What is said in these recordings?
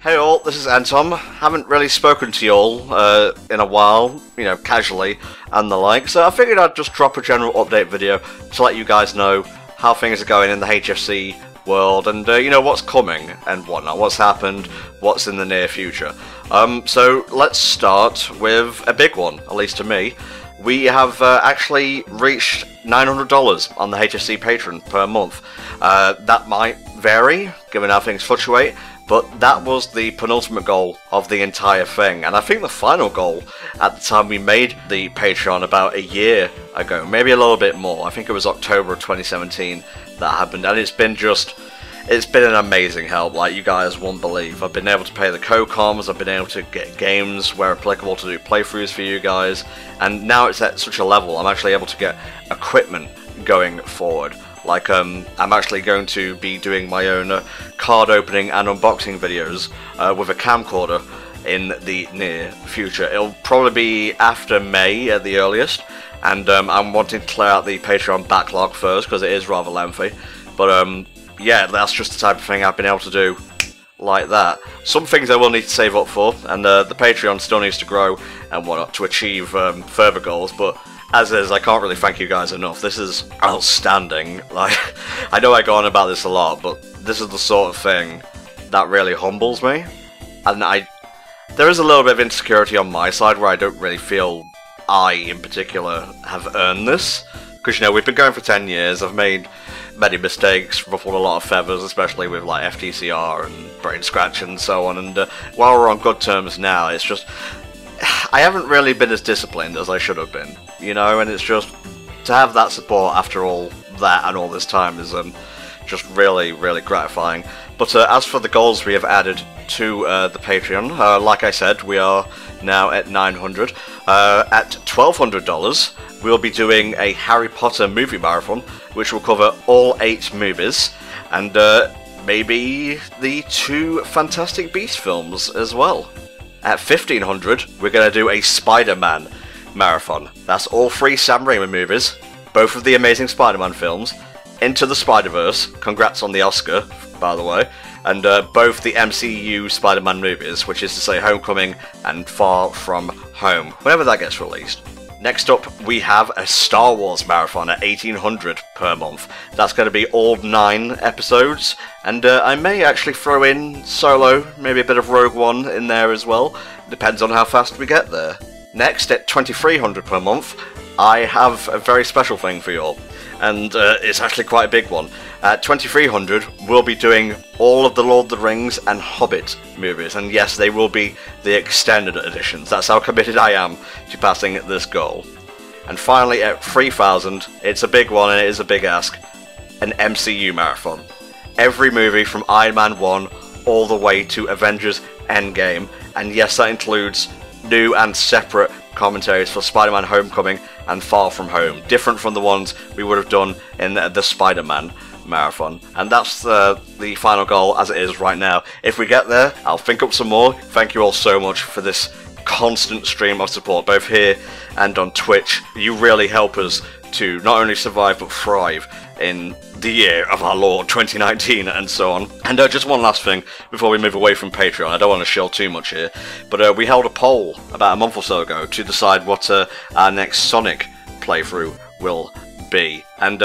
Hey all, this is Anton. Haven't really spoken to you all in a while, you know, casually and the like, so I figured I'd just drop a general update video to let you guys know how things are going in the HFC world and, you know, what's coming and whatnot, what's happened, what's in the near future. So let's start with a big one, at least to me. We have actually reached $900 on the HFC Patreon per month. That might vary, given how things fluctuate, but that was the penultimate goal of the entire thing, and I think the final goal at the time we made the Patreon about a year ago, maybe a little bit more. I think it was October of 2017 that happened, and it's been an amazing help, like you guys won't believe. I've been able to pay the KHIII, I've been able to get games where applicable to do playthroughs for you guys, and now it's at such a level I'm actually able to get equipment going forward. Like, I'm actually going to be doing my own card opening and unboxing videos with a camcorder in the near future. It'll probably be after May at the earliest, and I'm wanting to clear out the Patreon backlog first because it is rather lengthy. But yeah, that's just the type of thing I've been able to do like that. Some things I will need to save up for, and the Patreon still needs to grow and whatnot to achieve further goals, but as is, I can't really thank you guys enough. This is outstanding. Like, I know I go on about this a lot, but this is the sort of thing that really humbles me. And there is a little bit of insecurity on my side where I don't really feel I, in particular, have earned this. Because, you know, we've been going for 10 years, I've made many mistakes, ruffled a lot of feathers, especially with, like, FTCR and Brain Scratch and so on, and while we're on good terms now, it's just I haven't really been as disciplined as I should have been, you know, and it's just to have that support after all that and all this time is just really, really gratifying. But as for the goals we have added to the Patreon, like I said, we are now at 900. At $1,200, we'll be doing a Harry Potter movie marathon, which will cover all 8 movies, and maybe the 2 Fantastic Beasts films as well. At $1,500, we're going to do a Spider-Man marathon. That's all 3 Sam Raimi movies, both of the Amazing Spider-Man films, Into the Spider-Verse, congrats on the Oscar, by the way, and both the MCU Spider-Man movies, which is to say Homecoming and Far From Home, whenever that gets released. Next up, we have a Star Wars marathon at $1,800 per month. That's going to be all 9 episodes, and I may actually throw in Solo, maybe a bit of Rogue One in there as well. Depends on how fast we get there. Next, at $2,300 per month, I have a very special thing for you all, and it's actually quite a big one. At $2,300, we'll be doing all of the Lord of the Rings and Hobbit movies, and yes, they will be the extended editions. That's how committed I am to passing this goal. And finally, at $3,000, it's a big one and it is a big ask, an MCU marathon. Every movie from Iron Man 1 all the way to Avengers Endgame, and yes, that includes new and separate commentaries for Spider-Man Homecoming and Far From Home, different from the ones we would have done in the Spider-Man marathon. And that's the final goal as it is right now. If we get there, I'll think up some more. Thank you all so much for this constant stream of support, both here and on Twitch. You really help us to not only survive but thrive in the year of our Lord 2019 and so on. And just one last thing before we move away from Patreon, I don't want to shill too much here, but we held a poll about a month or so ago to decide what our next Sonic playthrough will be, and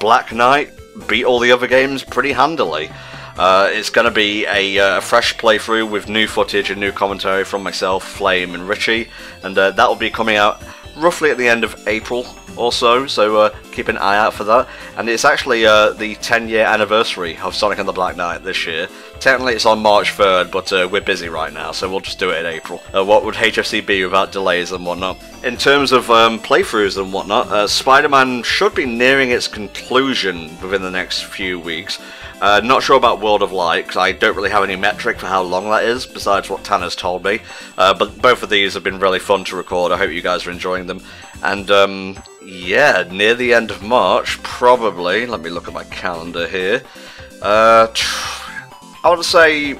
Black Knight beat all the other games pretty handily. It's going to be a fresh playthrough with new footage and new commentary from myself, Flame and Richie, and that will be coming out roughly at the end of April or so keep an eye out for that. And it's actually the 10-year anniversary of Sonic and the Black Knight this year. Technically it's on March 3rd, but we're busy right now, so we'll just do it in April. What would HFC be without delays and whatnot? In terms of playthroughs and whatnot, Spider-Man should be nearing its conclusion within the next few weeks. Not sure about World of Light, because I don't really have any metric for how long that is, besides what Tanner's told me. But both of these have been really fun to record. I hope you guys are enjoying them. And yeah, near the end of March, probably, let me look at my calendar here, I would say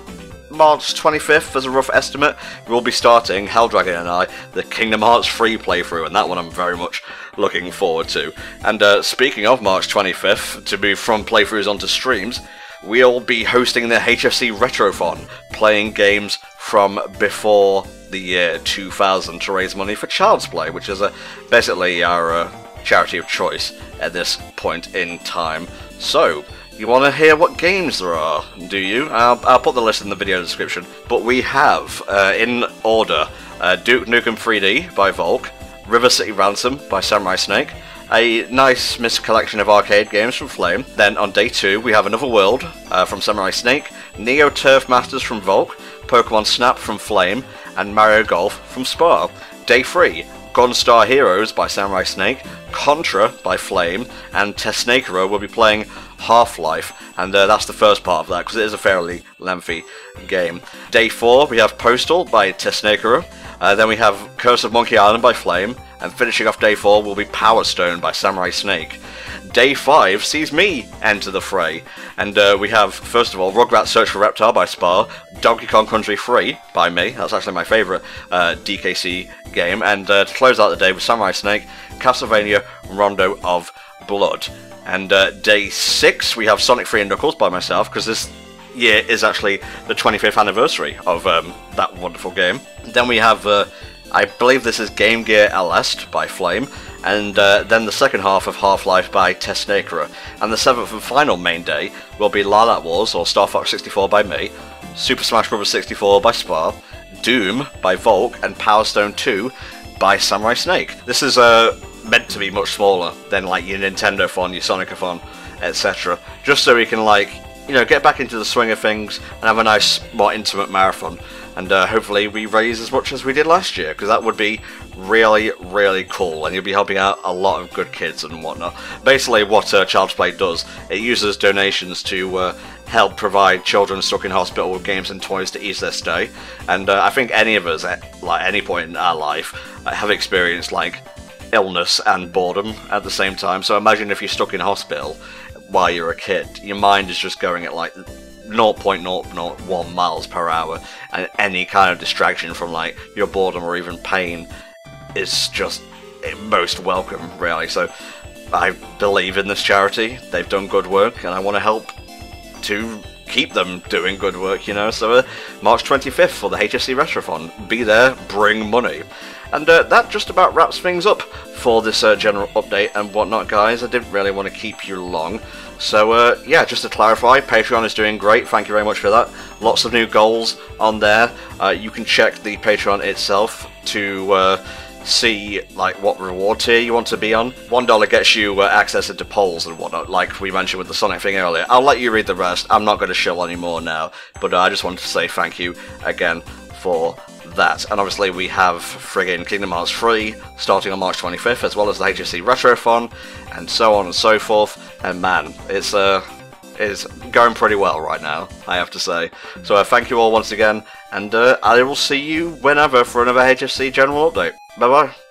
March 25th as a rough estimate, we'll be starting, Helldragon and I, the Kingdom Hearts 3 playthrough, and that one I'm very much looking forward to. And speaking of March 25th, to move from playthroughs onto streams, we'll be hosting the HFC Retrothon, playing games from before the year 2000 to raise money for Child's Play, which is basically our charity of choice at this point in time. So, you want to hear what games there are, do you? I'll put the list in the video description. But we have, in order, Duke Nukem 3D by Volk, River City Ransom by Samurai Snake, a nice mixed collection of arcade games from Flame. Then on day 2 we have Another World from Samurai Snake, Neo Turf Masters from Volk, Pokemon Snap from Flame, and Mario Golf from Spar. Day 3, Gunstar Heroes by Samurai Snake, Contra by Flame, and Tesnakero will be playing Half-Life, and that's the first part of that because it is a fairly lengthy game. Day 4 we have Postal by Tesnakero, then we have Curse of Monkey Island by Flame, and finishing off day 4 will be Power Stone by Samurai Snake. Day 5 sees me enter the fray, and we have, first of all, Rugrats Search for Reptar by Spar, Donkey Kong Country 3 by me, that's actually my favourite DKC game, and to close out the day with Samurai Snake, Castlevania Rondo of Blood. And day 6 we have Sonic 3 and Knuckles by myself, because this year is actually the 25th anniversary of that wonderful game. Then we have, I believe this is Game Gear LS by Flame, and then the second half of Half-Life by Tesnakero. And the 7th and final main day will be Lilac Wars or Star Fox 64 by me, Super Smash Bros. 64 by Spar, Doom by Volk, and Power Stone 2 by Samurai Snake. This is meant to be much smaller than like your Nintendo-thon, your Sonic-a-thon, etc. Just so we can, like, you know, get back into the swing of things and have a nice, more intimate marathon. And hopefully we raise as much as we did last year, because that would be really, really cool, and you'll be helping out a lot of good kids and whatnot. Basically what Child's Play does, it uses donations to help provide children stuck in hospital with games and toys to ease their stay. And I think any of us, at like any point in our life, have experienced like illness and boredom at the same time. So imagine if you're stuck in hospital while you're a kid, your mind is just going at like 0.001 miles per hour, and any kind of distraction from like your boredom or even pain is just most welcome, really. So I believe in this charity. They've done good work, and I want to help to keep them doing good work, you know. So March 25th for the HFC Retrothon. Be there, bring money. And that just about wraps things up for this general update and whatnot, guys. I didn't really want to keep you long. So yeah, just to clarify, Patreon is doing great, thank you very much for that. Lots of new goals on there. You can check the Patreon itself to see like what reward tier you want to be on. $1 gets you access into polls and whatnot, like we mentioned with the Sonic thing earlier. I'll let you read the rest, I'm not going to shill anymore now, but I just wanted to say thank you again for that. And obviously we have friggin' Kingdom Hearts 3 starting on March 25th, as well as the HFC Retrothon, and so on and so forth. And man, it's going pretty well right now, I have to say. So thank you all once again, and I will see you whenever for another HFC general update. Bye bye.